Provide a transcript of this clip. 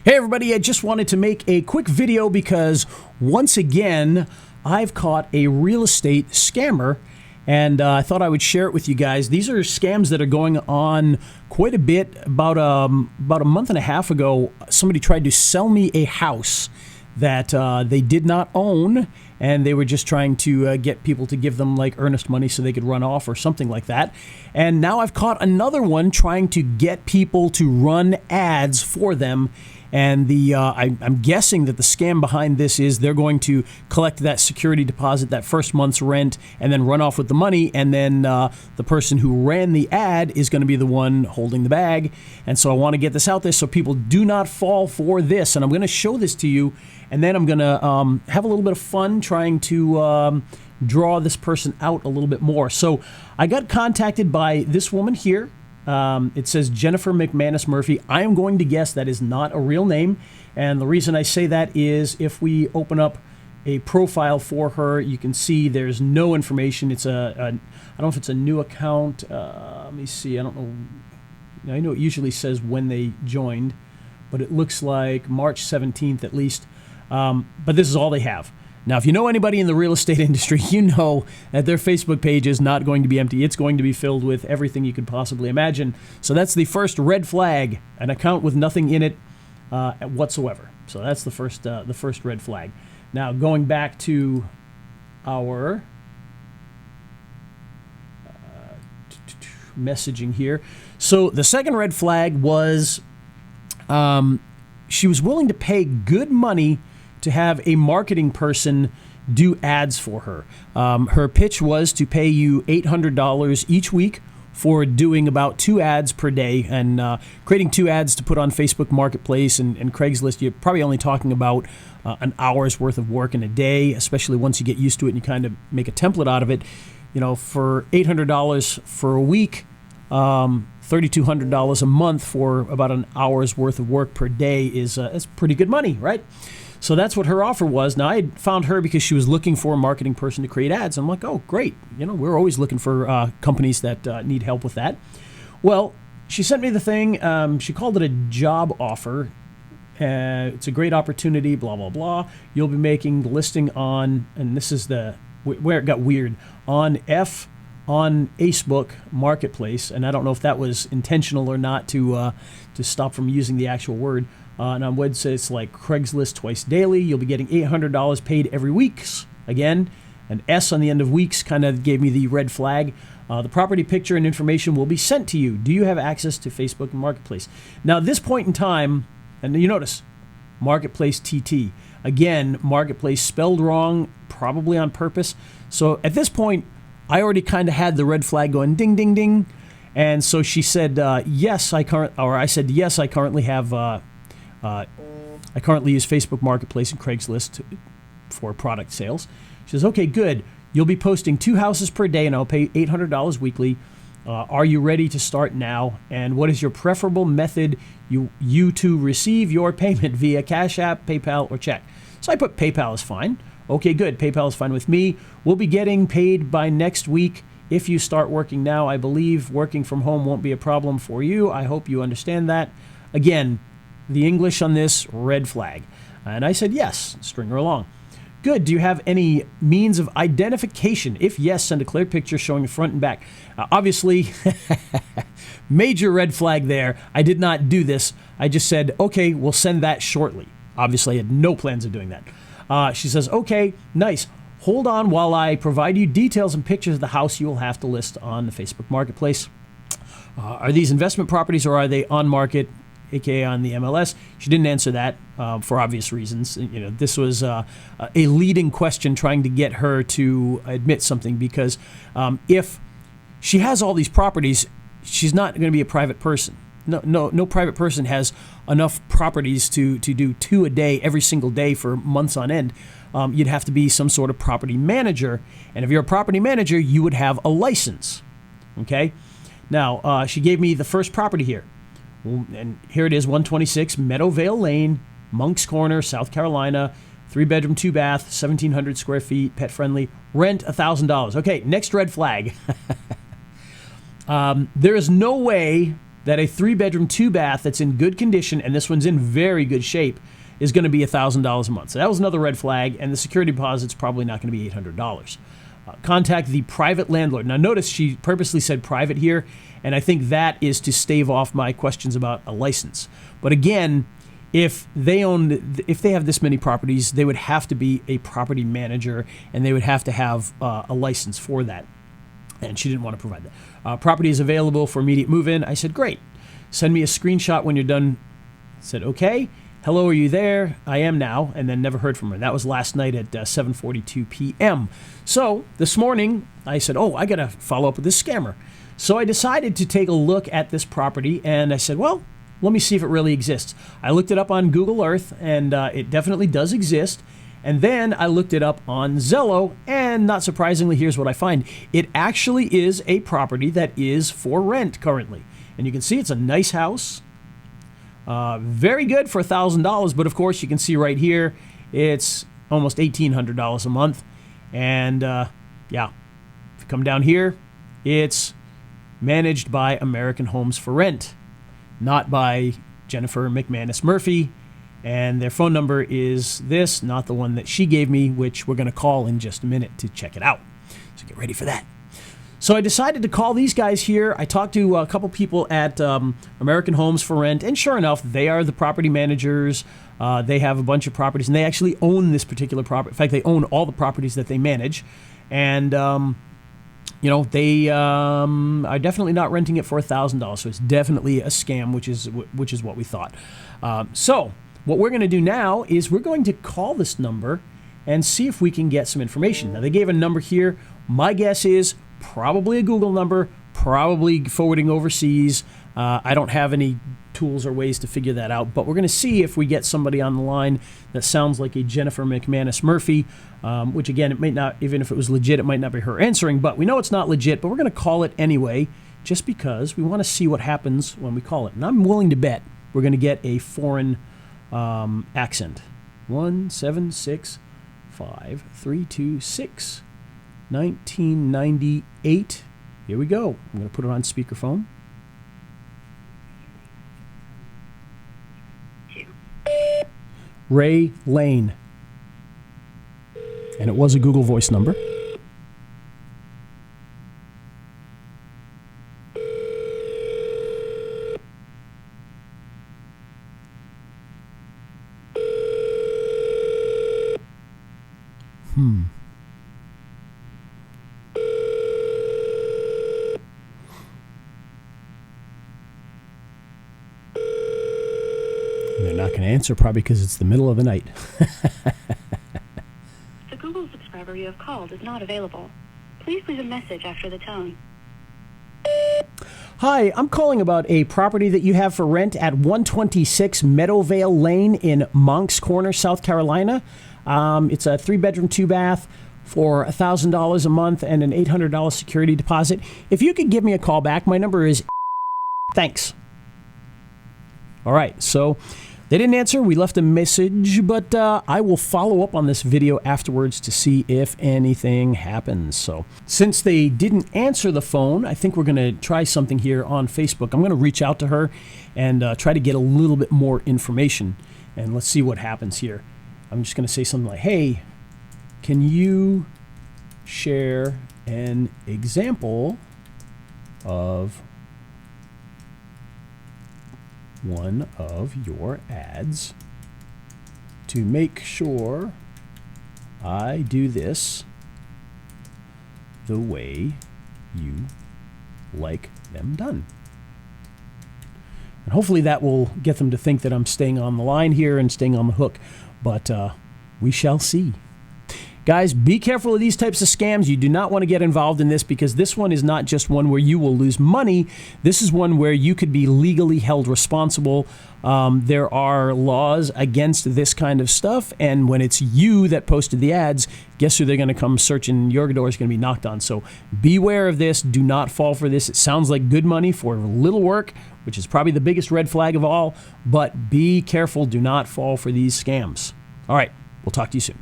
Hey everybody, I just wanted to make a quick video because once again, I've caught a real estate scammer and I thought I would share it with you guys. These are scams that are going on quite a bit. About a month and a half ago, somebody tried to sell me a house that they did not own, and they were just trying to get people to give them like earnest money so they could run off or something like that. And now I've caught another one trying to get people to run ads for them. And I'm guessing that the scam behind this is they're going to collect that security deposit, that first month's rent, and then run off with the money. And then the person who ran the ad is going to be the one holding the bag. And so I want to get this out there so people do not fall for this. And I'm going to show this to you. And then I'm going to have a little bit of fun trying to draw this person out a little bit more. So I got contacted by this woman here. It says Jennifer McManus Murphy. I am going to guess that is not a real name. And the reason I say that is if we open up a profile for her, you can see there's no information. It's I don't know if it's a new account. Let me see. I don't know. I know it usually says when they joined, but it looks like March 17th at least. But this is all they have. Now, if you know anybody in the real estate industry, you know that their Facebook page is not going to be empty. It's going to be filled with everything you could possibly imagine. So that's the first red flag, an account with nothing in it whatsoever. So that's the first red flag. Now, going back to our messaging here. So the second red flag was she was willing to pay good money to have a marketing person do ads for her. Her pitch was to pay you $800 each week for doing about 2 ads per day and creating 2 ads to put on Facebook Marketplace and Craigslist. You're probably only talking about an hour's worth of work in a day, especially once you get used to it and you kind of make a template out of it. You know, for $800 for a week, $3,200 a month for about an hour's worth of work per day is pretty good money, right? So that's what her offer was. Now, I had found her because she was looking for a marketing person to create ads. I'm like, oh, great. You know, we're always looking for companies that need help with that. Well, she sent me the thing. She called it a job offer. It's a great opportunity, blah, blah, blah. You'll be making the listing on, and this is where it got weird, on Facebook Marketplace. And I don't know if that was intentional or not to stop from using the actual word. And on websites it's like Craigslist twice daily. You'll be getting $800 paid every week. Again, an S on the end of weeks kind of gave me the red flag. The property picture and information will be sent to you. Do you have access to Facebook and Marketplace? Now, at this point in time, and you notice, Marketplace TT. Again, Marketplace spelled wrong, probably on purpose. So at this point, I already kind of had the red flag going ding, ding, ding. And so she said, yes, I said, yes, I currently have... I currently use Facebook Marketplace and Craigslist for product sales. She says, okay, good. You'll be posting 2 houses per day, and I'll pay $800 weekly. Are you ready to start now? And what is your preferable method you to receive your payment via Cash App, PayPal, or check? So I put PayPal is fine. Okay, good. PayPal is fine with me. We'll be getting paid by next week. If you start working now, I believe working from home won't be a problem for you. I hope you understand that. Again, the English on this, red flag. And I said, yes, string her along. Good. Do you have any means of identification? If yes, send a clear picture showing the front and back. Obviously, major red flag there. I did not do this. I just said, okay, we'll send that shortly. Obviously, I had no plans of doing that. She says, okay, nice. Hold on while I provide you details and pictures of the house you will have to list on the Facebook Marketplace. Are these investment properties or are they on market, aka on the MLS? She didn't answer that for obvious reasons. You know, this was a leading question trying to get her to admit something because if she has all these properties, she's not going to be a private person. No private person has enough properties to do 2 a day every single day for months on end. You'd have to be some sort of property manager, and if you're a property manager, you would have a license. Okay. Now she gave me the first property here. And here it is, 126 Meadowvale Lane, Moncks Corner, South Carolina, 3-bedroom, 2-bath, 1,700 square feet, pet friendly, rent $1,000. Okay, next red flag. There is no way that a 3-bedroom, 2-bath that's in good condition, and this one's in very good shape, is going to be $1,000 a month. So that was another red flag, and the security deposit's probably not going to be $800. Contact the private landlord. Now notice she purposely said private here, and I think that is to stave off my questions about a license. But again, if they have this many properties, they would have to be a property manager, and they would have to have a license for that. And she didn't want to provide that. Property is available for immediate move-in. I said, great. Send me a screenshot when you're done. I said, okay. Hello, are you there? I am now, and then never heard from her. That was last night at 7:42 p.m. So this morning, I said, I got to follow up with this scammer. So I decided to take a look at this property, and I said, well, let me see if it really exists. I looked it up on Google Earth, and it definitely does exist. And then I looked it up on Zillow, and not surprisingly, here's what I find. It actually is a property that is for rent currently. And you can see it's a nice house. Very good for $1,000, but of course you can see right here it's almost $1,800 a month. And if you come down here, it's managed by American Homes for Rent, not by Jennifer McManus Murphy. And their phone number is this, not the one that she gave me, which we're going to call in just a minute to check it out. So get ready for that. So I decided to call these guys here. I talked to a couple people at American Homes for Rent, and sure enough, they are the property managers. They have a bunch of properties, and they actually own this particular property. In fact, they own all the properties that they manage. And, they are definitely not renting it for $1,000. So it's definitely a scam, which is what we thought. So what we're going to do now is we're going to call this number and see if we can get some information. Now, they gave a number here. My guess is probably a Google number, probably forwarding overseas. I don't have any tools or ways to figure that out, but we're going to see if we get somebody on the line that sounds like a Jennifer McManus Murphy, which again, it might not, even if it was legit, it might not be her answering, but we know it's not legit, but we're going to call it anyway, just because we want to see what happens when we call it. And I'm willing to bet we're going to get a foreign accent. 1765326 1998. Here we go. I'm going to put it on speakerphone. Ray Lane. And it was a Google Voice number. They're not going to answer, probably because it's the middle of the night. The Google subscriber you have called is not available. Please leave a message after the tone. Hi, I'm calling about a property that you have for rent at 126 Meadowvale Lane in Moncks Corner, South Carolina. It's a 3-bedroom, 2-bath for $1,000 a month and an $800 security deposit. If you could give me a call back, my number is... Thanks. All right, so they didn't answer. We left a message, but I will follow up on this video afterwards to see if anything happens. So since they didn't answer the phone, I think we're going to try something here on Facebook. I'm going to reach out to her and try to get a little bit more information, and let's see what happens here. I'm just going to say something like, hey, can you share an example of one of your ads to make sure I do this the way you like them done. And hopefully that will get them to think that I'm staying on the line here and staying on the hook, but we shall see. Guys, be careful of these types of scams. You do not want to get involved in this, because this one is not just one where you will lose money. This is one where you could be legally held responsible. There are laws against this kind of stuff, and when it's you that posted the ads, guess who they're going to come searching? Your door is going to be knocked on. So beware of this. Do not fall for this. It sounds like good money for little work, which is probably the biggest red flag of all, but be careful. Do not fall for these scams. All right, we'll talk to you soon.